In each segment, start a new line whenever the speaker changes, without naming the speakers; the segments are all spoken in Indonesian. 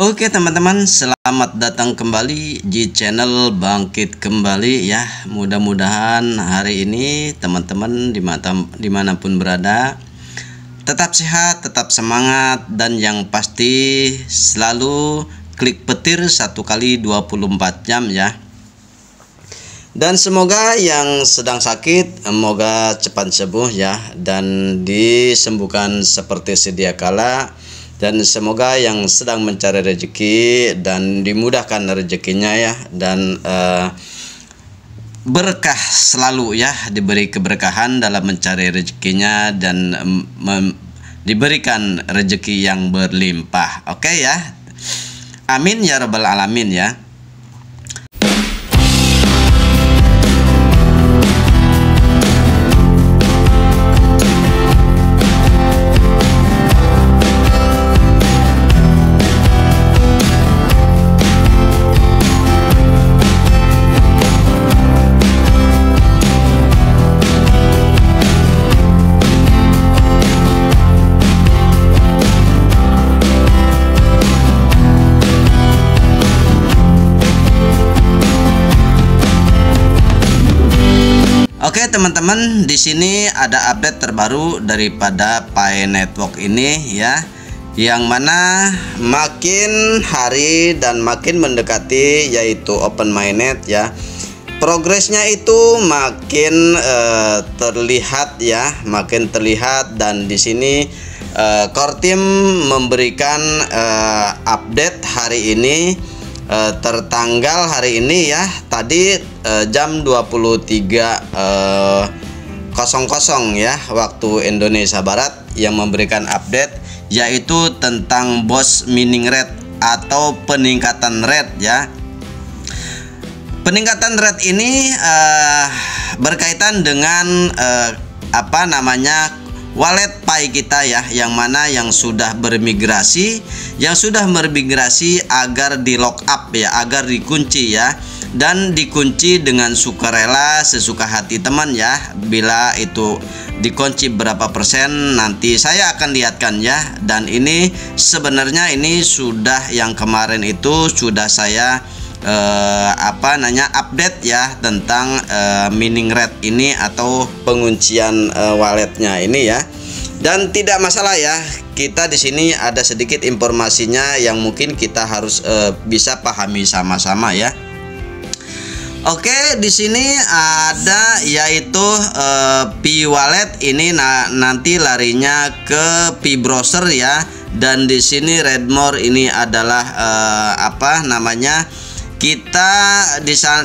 Oke teman-teman, selamat datang kembali di channel Bangkit Kembali ya. Mudah-mudahan hari ini teman-teman dimanapun berada tetap sehat, tetap semangat, dan yang pasti selalu klik petir 1x24 jam ya. Dan semoga yang sedang sakit semoga cepat sembuh ya, dan disembuhkan seperti sedia kala. Dan semoga yang sedang mencari rezeki dan dimudahkan rezekinya ya, dan berkah selalu ya, diberi keberkahan dalam mencari rezekinya, dan diberikan rezeki yang berlimpah. Oke ya, amin ya rabbal alamin ya. Oke teman-teman, di sini ada update terbaru daripada Pi Network ini ya, yang mana makin hari dan makin mendekati yaitu open mainnet ya. Progresnya itu makin terlihat ya, makin terlihat, dan di sini core team memberikan update hari ini. Tertanggal hari ini ya, tadi jam 23.00 ya waktu Indonesia Barat, yang memberikan update yaitu tentang BOSS mining rate atau peningkatan rate ya. Peningkatan rate ini berkaitan dengan wallet Pi kita ya, yang mana yang sudah bermigrasi agar di lock up ya, agar dikunci ya, dan dikunci dengan sukarela sesuka hati teman ya. Bila itu dikunci berapa persen nanti saya akan lihatkan ya. Dan ini sebenarnya ini sudah, yang kemarin itu sudah saya update ya tentang mining rate ini atau penguncian walletnya ini ya. Dan tidak masalah ya, kita di sini ada sedikit informasinya yang mungkin kita harus bisa pahami sama-sama ya. Oke, di sini ada yaitu Pi Wallet ini nanti larinya ke Pi Browser ya. Dan di sini Redmore ini adalah kita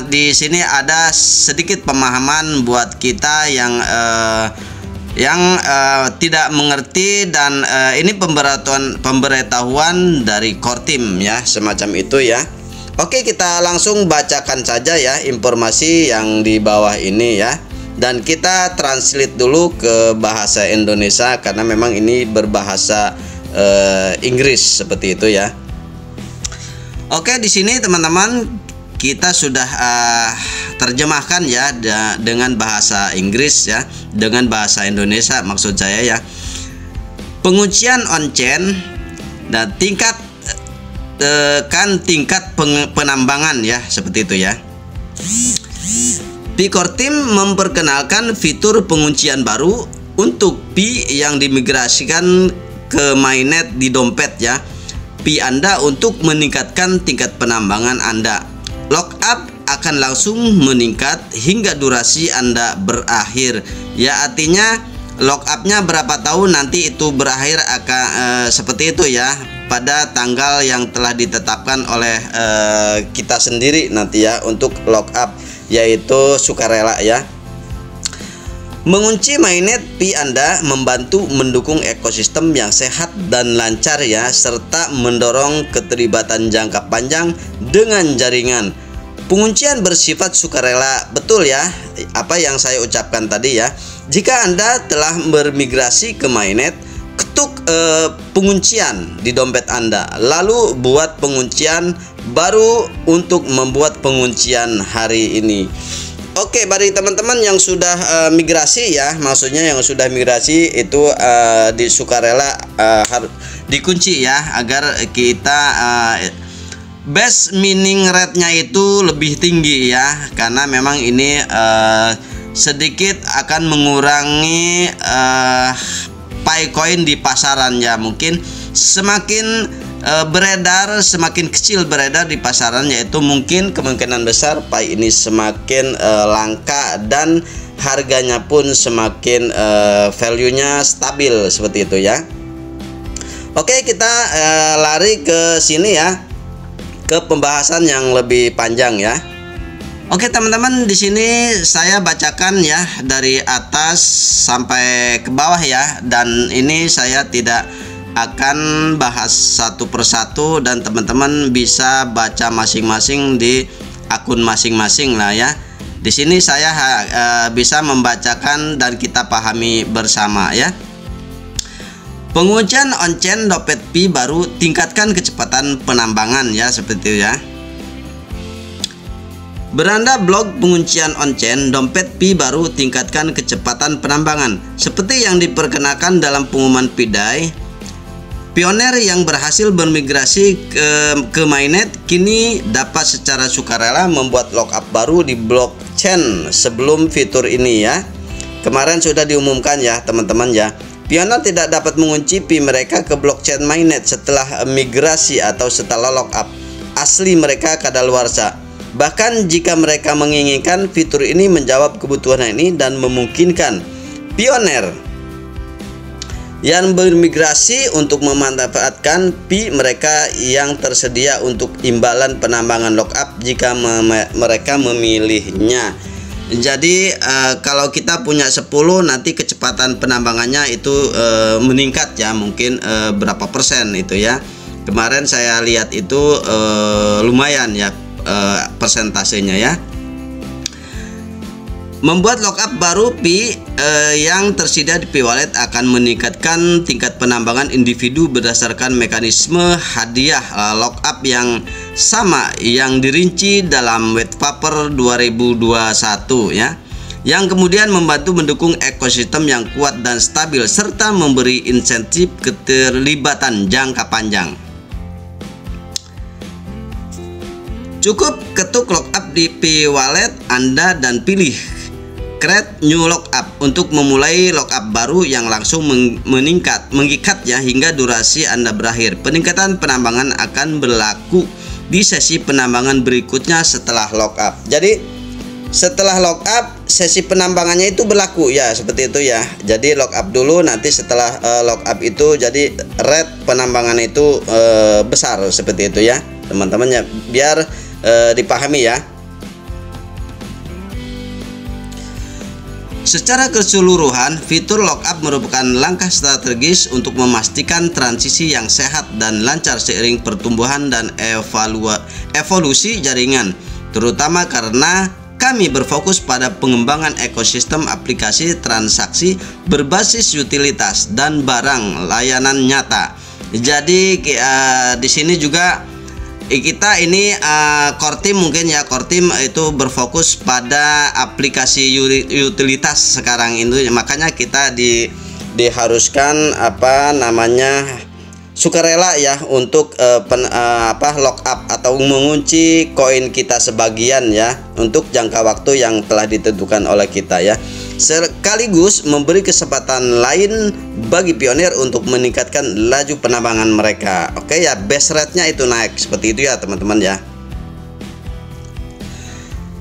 di sini ada sedikit pemahaman buat kita yang tidak mengerti, dan ini pemberitahuan dari core team ya, semacam itu ya. Oke, kita langsung bacakan saja ya informasi yang di bawah ini ya, dan kita translate dulu ke bahasa Indonesia karena memang ini berbahasa Inggris seperti itu ya. Oke, di sini teman-teman kita sudah terjemahkan ya dengan bahasa Inggris ya, dengan bahasa Indonesia maksud saya ya. Penguncian on-chain dan tingkat penambangan ya, seperti itu ya. Pi Core Team memperkenalkan fitur penguncian baru untuk Pi yang dimigrasikan ke mainnet di dompet ya Pi Anda untuk meningkatkan tingkat penambangan Anda. Lockup akan langsung meningkat hingga durasi Anda berakhir ya, artinya lockupnya berapa tahun nanti itu berakhir akan seperti itu ya, pada tanggal yang telah ditetapkan oleh kita sendiri nanti ya untuk lockup, yaitu sukarela ya. Mengunci mainnet Pi Anda membantu mendukung ekosistem yang sehat dan lancar ya, serta mendorong keterlibatan jangka panjang dengan jaringan. Penguncian bersifat sukarela, betul ya apa yang saya ucapkan tadi ya. Jika Anda telah bermigrasi ke mainnet, ketuk penguncian di dompet Anda, lalu buat penguncian baru untuk membuat penguncian hari ini. Oke, bagi teman-teman yang sudah migrasi ya, maksudnya yang sudah migrasi itu di sukarela dikunci ya, agar kita base mining rate-nya itu lebih tinggi ya, karena memang ini sedikit akan mengurangi Picoin di pasaran ya. Mungkin semakin beredar, semakin kecil beredar di pasaran, yaitu mungkin kemungkinan besar Pi ini semakin langka dan harganya pun semakin value-nya stabil seperti itu ya. Oke, kita lari ke sini ya, ke pembahasan yang lebih panjang ya. Oke teman-teman, di sini saya bacakan ya dari atas sampai ke bawah ya, dan ini saya tidak akan bahas satu persatu, dan teman-teman bisa baca masing-masing di akun masing-masing lah ya. Di sini saya bisa membacakan dan kita pahami bersama ya. Penguncian on-chain dompet Pi baru, tingkatkan kecepatan penambangan ya, seperti itu ya. Beranda blok penguncian on-chain dompet Pi baru, tingkatkan kecepatan penambangan. Seperti yang diperkenalkan dalam pengumuman Pi-Day, pioner yang berhasil bermigrasi ke mainnet kini dapat secara sukarela membuat lockup baru di blockchain. Sebelum fitur ini ya, kemarin sudah diumumkan ya teman-teman ya, pioner tidak dapat mengunci Pi mereka ke blockchain mainnet setelah migrasi atau setelah lockup asli mereka kadaluarsa. Bahkan jika mereka menginginkan, fitur ini menjawab kebutuhan ini dan memungkinkan pioner yang bermigrasi untuk memanfaatkan Pi mereka yang tersedia untuk imbalan penambangan lockup jika mereka memilihnya. Jadi kalau kita punya 10, nanti kecepatan penambangannya itu meningkat ya, mungkin berapa persen itu ya. Kemarin saya lihat itu lumayan ya persentasenya ya. Membuat lockup baru Pi yang tersedia di Pi Wallet akan meningkatkan tingkat penambangan individu berdasarkan mekanisme hadiah lockup yang sama yang dirinci dalam white paper 2021 ya, yang kemudian membantu mendukung ekosistem yang kuat dan stabil serta memberi insentif keterlibatan jangka panjang. Cukup ketuk lockup di Pi Wallet Anda dan pilih Create New Lockup untuk memulai lockup baru yang langsung mengikat ya hingga durasi Anda berakhir. Peningkatan penambangan akan berlaku di sesi penambangan berikutnya setelah lockup. Jadi setelah lockup sesi penambangannya itu berlaku ya, seperti itu ya. Jadi lockup dulu, nanti setelah lockup itu jadi rate penambangan itu besar seperti itu ya teman-teman ya, biar dipahami ya. Secara keseluruhan, fitur lockup merupakan langkah strategis untuk memastikan transisi yang sehat dan lancar seiring pertumbuhan dan evolusi jaringan, terutama karena kami berfokus pada pengembangan ekosistem aplikasi transaksi berbasis utilitas dan barang layanan nyata. Jadi di sini juga kita ini core team mungkin ya, core team itu berfokus pada aplikasi utilitas sekarang itu, makanya kita diharuskan sukarela ya untuk lockup atau mengunci koin kita sebagian ya untuk jangka waktu yang telah ditentukan oleh kita ya, sekaligus memberi kesempatan lain bagi pionir untuk meningkatkan laju penambangan mereka. Oke ya, base rate-nya itu naik seperti itu ya teman-teman ya.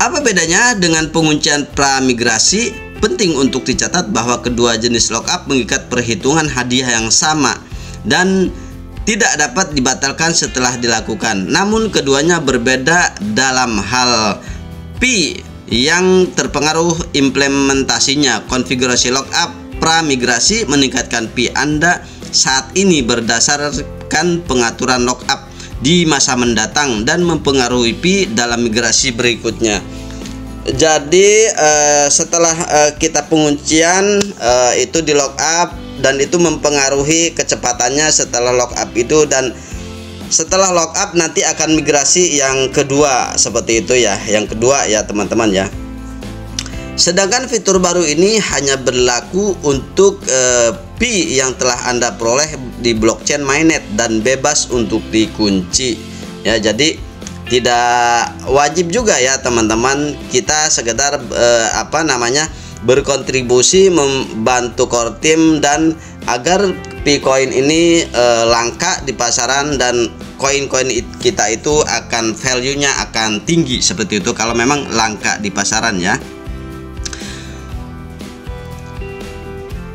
Apa bedanya dengan penguncian pramigrasi? Penting untuk dicatat bahwa kedua jenis lockup mengikat perhitungan hadiah yang sama dan tidak dapat dibatalkan setelah dilakukan. Namun keduanya berbeda dalam hal Pi yang terpengaruh implementasinya. Konfigurasi lockup pramigrasi meningkatkan Pi Anda saat ini berdasarkan pengaturan lockup di masa mendatang dan mempengaruhi Pi dalam migrasi berikutnya. Jadi setelah kita penguncian itu di lockup, dan itu mempengaruhi kecepatannya setelah lockup itu, dan setelah lockup nanti akan migrasi yang kedua seperti itu ya, yang kedua ya teman-teman ya. Sedangkan fitur baru ini hanya berlaku untuk Pi yang telah Anda peroleh di blockchain mainnet dan bebas untuk dikunci. Ya, jadi tidak wajib juga ya teman-teman kita sekedar berkontribusi membantu core team dan agar Picoin ini langka di pasaran dan koin-koin kita itu akan value-nya akan tinggi seperti itu kalau memang langka di pasaran ya.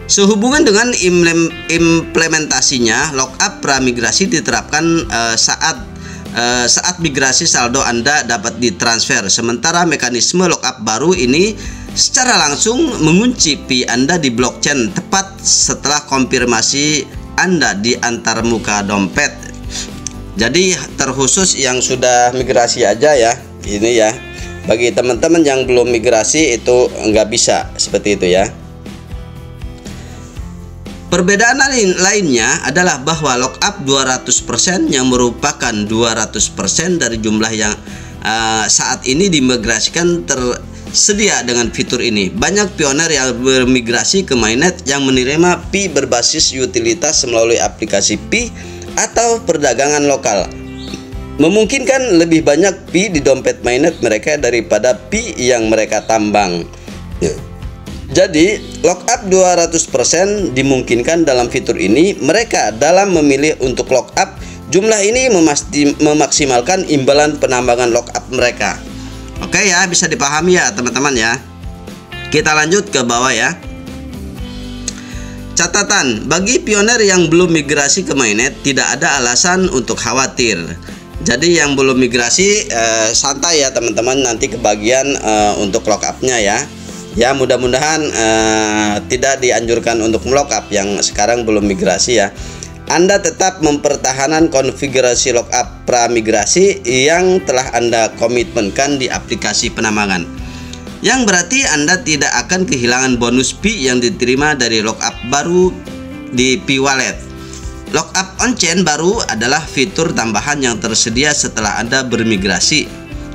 Sehubungan dengan implementasinya, lockup pramigrasi diterapkan saat migrasi saldo Anda dapat ditransfer. Sementara mekanisme lockup baru ini secara langsung mengunci Pi Anda di blockchain tepat setelah konfirmasi Anda di antarmuka dompet. Jadi terkhusus yang sudah migrasi aja ya, ini ya. Bagi teman-teman yang belum migrasi itu nggak bisa seperti itu ya. Perbedaan lainnya adalah bahwa lockup 200% yang merupakan 200% dari jumlah yang saat ini dimigrasikan tersedia dengan fitur ini. Banyak pioner yang bermigrasi ke mainnet yang menerima Pi berbasis utilitas melalui aplikasi Pi atau perdagangan lokal, memungkinkan lebih banyak Pi di dompet mainnet mereka daripada Pi yang mereka tambang. Jadi, lockup 200% dimungkinkan dalam fitur ini. Mereka dalam memilih untuk lockup, jumlah ini memaksimalkan imbalan penambangan lockup mereka. Oke ya, bisa dipahami ya teman-teman ya. Kita lanjut ke bawah ya. Catatan, bagi pioner yang belum migrasi ke mainnet, tidak ada alasan untuk khawatir. Jadi yang belum migrasi santai ya teman-teman, nanti kebagian untuk lockupnya ya. Ya mudah-mudahan tidak dianjurkan untuk melockup yang sekarang belum migrasi ya. Anda tetap mempertahankan konfigurasi lockup pramigrasi yang telah Anda komitmenkan di aplikasi penambangan, yang berarti Anda tidak akan kehilangan bonus Pi yang diterima dari lockup baru di Pi Wallet. Lockup on-chain baru adalah fitur tambahan yang tersedia setelah Anda bermigrasi.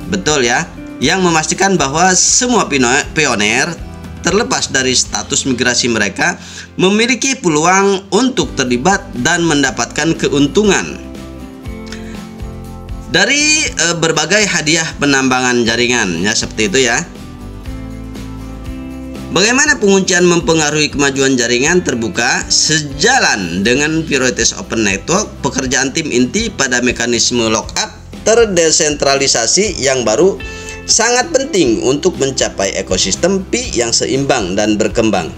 Betul ya, yang memastikan bahwa semua pioner terlepas dari status migrasi mereka memiliki peluang untuk terlibat dan mendapatkan keuntungan dari berbagai hadiah penambangan jaringan ya, seperti itu ya. Bagaimana penguncian mempengaruhi kemajuan jaringan terbuka? Sejalan dengan prioritas open network, pekerjaan tim inti pada mekanisme lockup terdesentralisasi yang baru sangat penting untuk mencapai ekosistem Pi yang seimbang dan berkembang.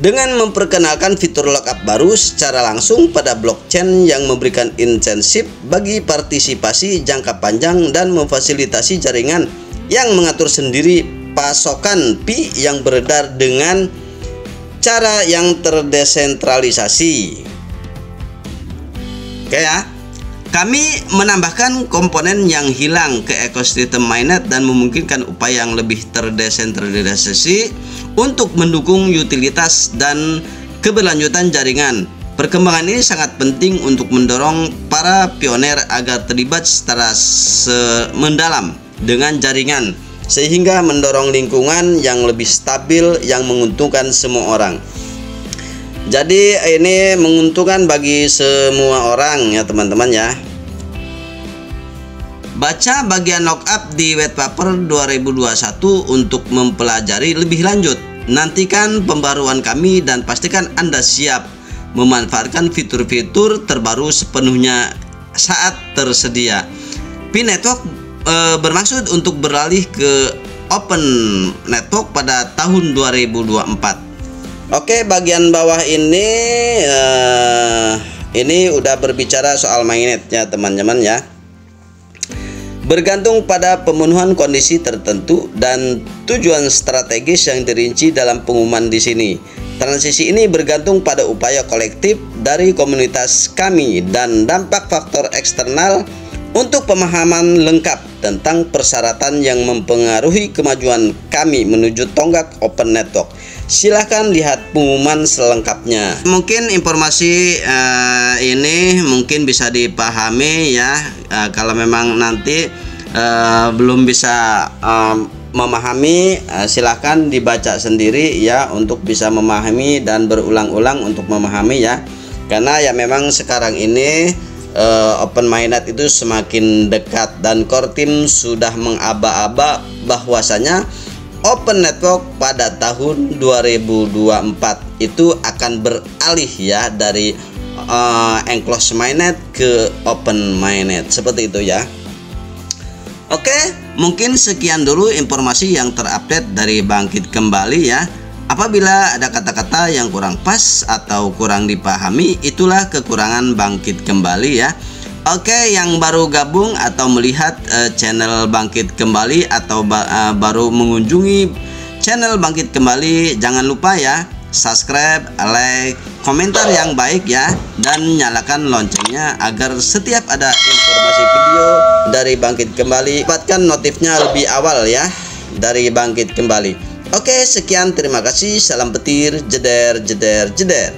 Dengan memperkenalkan fitur lockup baru secara langsung pada blockchain yang memberikan insentif bagi partisipasi jangka panjang dan memfasilitasi jaringan yang mengatur sendiri pasokan Pi yang beredar dengan cara yang terdesentralisasi. Oke ya. Kami menambahkan komponen yang hilang ke ekosistem mainnet dan memungkinkan upaya yang lebih terdesentralisasi untuk mendukung utilitas dan keberlanjutan jaringan. Perkembangan ini sangat penting untuk mendorong para pioner agar terlibat secara mendalam dengan jaringan, sehingga mendorong lingkungan yang lebih stabil yang menguntungkan semua orang. Jadi ini menguntungkan bagi semua orang ya teman-teman ya. Baca bagian lockup di white paper 2021 untuk mempelajari lebih lanjut. Nantikan pembaruan kami dan pastikan Anda siap memanfaatkan fitur-fitur terbaru sepenuhnya saat tersedia. Pi Network bermaksud untuk beralih ke open network pada tahun 2024. Oke, bagian bawah ini udah berbicara soal mainnetnya teman-teman ya. Bergantung pada pemenuhan kondisi tertentu dan tujuan strategis yang dirinci dalam pengumuman di sini. Transisi ini bergantung pada upaya kolektif dari komunitas kami dan dampak faktor eksternal untuk pemahaman lengkap tentang persyaratan yang mempengaruhi kemajuan kami menuju tonggak open network. Silahkan lihat pengumuman selengkapnya. Mungkin informasi ini mungkin bisa dipahami ya. Kalau memang nanti belum bisa memahami, silahkan dibaca sendiri ya, untuk bisa memahami dan berulang-ulang untuk memahami ya. Karena ya memang sekarang ini open mainnet itu semakin dekat, dan core team sudah mengaba-aba bahwasanya open network pada tahun 2024 itu akan beralih ya dari enclosed mainnet ke open mainnet, seperti itu ya. Oke, mungkin sekian dulu informasi yang terupdate dari Bangkit Kembali ya. Apabila ada kata-kata yang kurang pas atau kurang dipahami, itulah kekurangan Bangkit Kembali ya. Oke, yang baru gabung atau melihat channel Bangkit Kembali atau baru mengunjungi channel Bangkit Kembali, jangan lupa ya subscribe, like, komentar yang baik ya, dan nyalakan loncengnya agar setiap ada informasi video dari Bangkit Kembali dapatkan notifnya lebih awal ya dari Bangkit Kembali. Oke, sekian, terima kasih, salam petir, jeder jeder jeder.